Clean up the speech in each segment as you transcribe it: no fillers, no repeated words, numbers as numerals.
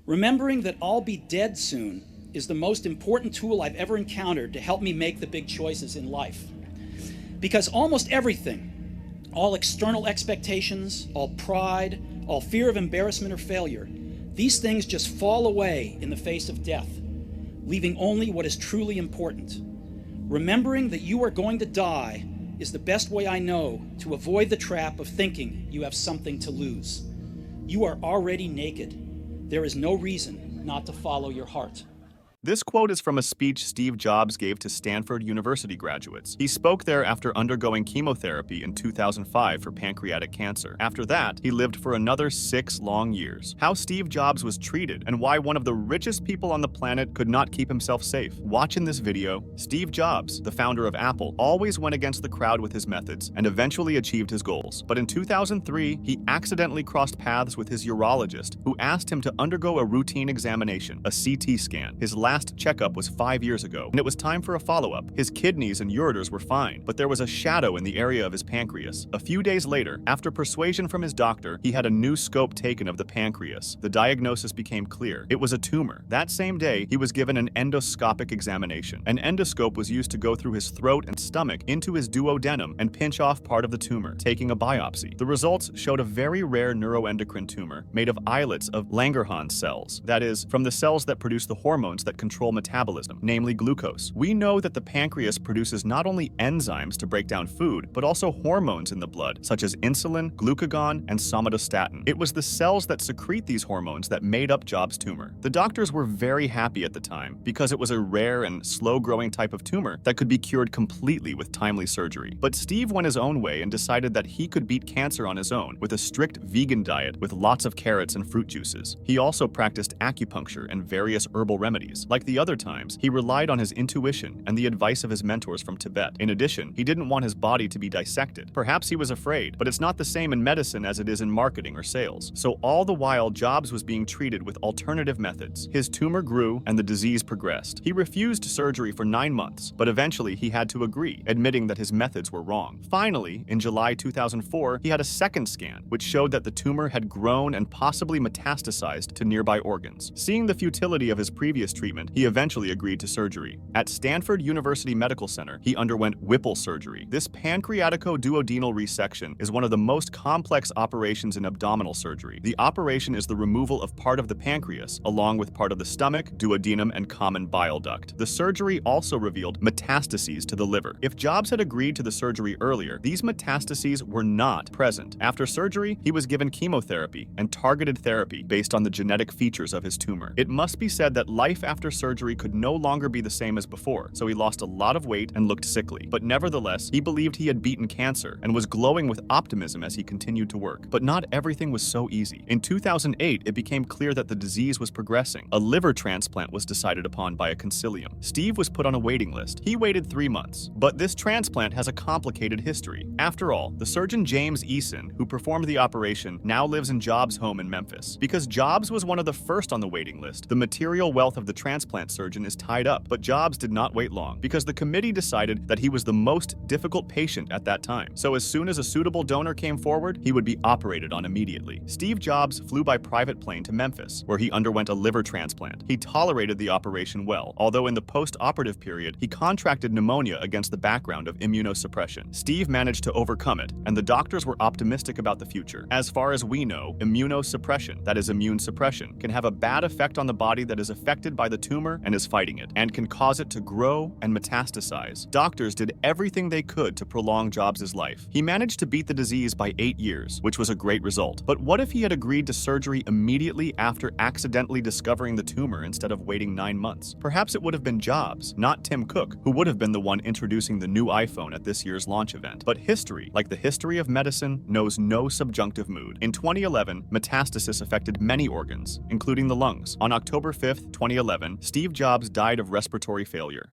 Remembering that I'll be dead soon is the most important tool I've ever encountered to help me make the big choices in life. Because almost everything, all external expectations, all pride, all fear of embarrassment or failure, these things just fall away in the face of death, leaving only what is truly important. Remembering that you are going to die is the best way I know to avoid the trap of thinking you have something to lose. You are already naked. There is no reason not to follow your heart. This quote is from a speech Steve Jobs gave to Stanford University graduates. He spoke there after undergoing chemotherapy in 2005 for pancreatic cancer. After that, he lived for another 6 long years. How Steve Jobs was treated and why one of the richest people on the planet could not keep himself safe. Watch in this video. Steve Jobs, the founder of Apple, always went against the crowd with his methods and eventually achieved his goals. But in 2003, he accidentally crossed paths with his urologist, who asked him to undergo a routine examination, a CT scan. His last checkup was 5 years ago, and it was time for a follow-up. His kidneys and ureters were fine, but there was a shadow in the area of his pancreas. A few days later, after persuasion from his doctor, he had a new scope taken of the pancreas. The diagnosis became clear. It was a tumor. That same day, he was given an endoscopic examination. An endoscope was used to go through his throat and stomach into his duodenum and pinch off part of the tumor, taking a biopsy. The results showed a very rare neuroendocrine tumor made of islets of Langerhans cells, that is, from the cells that produce the hormones that control metabolism, namely glucose. We know that the pancreas produces not only enzymes to break down food, but also hormones in the blood, such as insulin, glucagon, and somatostatin. It was the cells that secrete these hormones that made up Jobs' tumor. The doctors were very happy at the time because it was a rare and slow-growing type of tumor that could be cured completely with timely surgery. But Steve went his own way and decided that he could beat cancer on his own with a strict vegan diet with lots of carrots and fruit juices. He also practiced acupuncture and various herbal remedies. Like the other times, he relied on his intuition and the advice of his mentors from Tibet. In addition, he didn't want his body to be dissected. Perhaps he was afraid, but it's not the same in medicine as it is in marketing or sales. So all the while, Jobs was being treated with alternative methods. His tumor grew and the disease progressed. He refused surgery for 9 months, but eventually he had to agree, admitting that his methods were wrong. Finally, in July 2004, he had a second scan, which showed that the tumor had grown and possibly metastasized to nearby organs. Seeing the futility of his previous treatment, he eventually agreed to surgery. At Stanford University Medical Center, he underwent Whipple surgery. This pancreatico-duodenal resection is one of the most complex operations in abdominal surgery. The operation is the removal of part of the pancreas, along with part of the stomach, duodenum, and common bile duct. The surgery also revealed metastases to the liver. If Jobs had agreed to the surgery earlier, these metastases were not present. After surgery, he was given chemotherapy and targeted therapy based on the genetic features of his tumor. It must be said that life after surgery could no longer be the same as before, so he lost a lot of weight and looked sickly. But nevertheless, he believed he had beaten cancer and was glowing with optimism as he continued to work. But not everything was so easy. In 2008, it became clear that the disease was progressing. A liver transplant was decided upon by a concilium. Steve was put on a waiting list. He waited 3 months. But this transplant has a complicated history. After all, the surgeon James Eason, who performed the operation, now lives in Jobs' home in Memphis. Because Jobs was one of the first on the waiting list, the material wealth of the transplant surgeon is tied up. But Jobs did not wait long, because the committee decided that he was the most difficult patient at that time. So as soon as a suitable donor came forward, he would be operated on immediately. Steve Jobs flew by private plane to Memphis, where he underwent a liver transplant. He tolerated the operation well, although in the post-operative period, he contracted pneumonia against the background of immunosuppression. Steve managed to overcome it, and the doctors were optimistic about the future. As far as we know, immunosuppression, that is immune suppression, can have a bad effect on the body that is affected by the tumor and is fighting it, and can cause it to grow and metastasize. Doctors did everything they could to prolong Jobs' life. He managed to beat the disease by 8 years, which was a great result. But what if he had agreed to surgery immediately after accidentally discovering the tumor instead of waiting 9 months? Perhaps it would have been Jobs, not Tim Cook, who would have been the one introducing the new iPhone at this year's launch event. But history, like the history of medicine, knows no subjunctive mood. In 2011, metastasis affected many organs, including the lungs. On October 5th, 2011, Steve Jobs died of respiratory failure.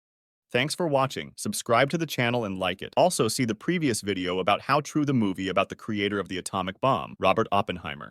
Thanks for watching. Subscribe to the channel and like it. Also see the previous video about how true the movie about the creator of the atomic bomb, Robert Oppenheimer.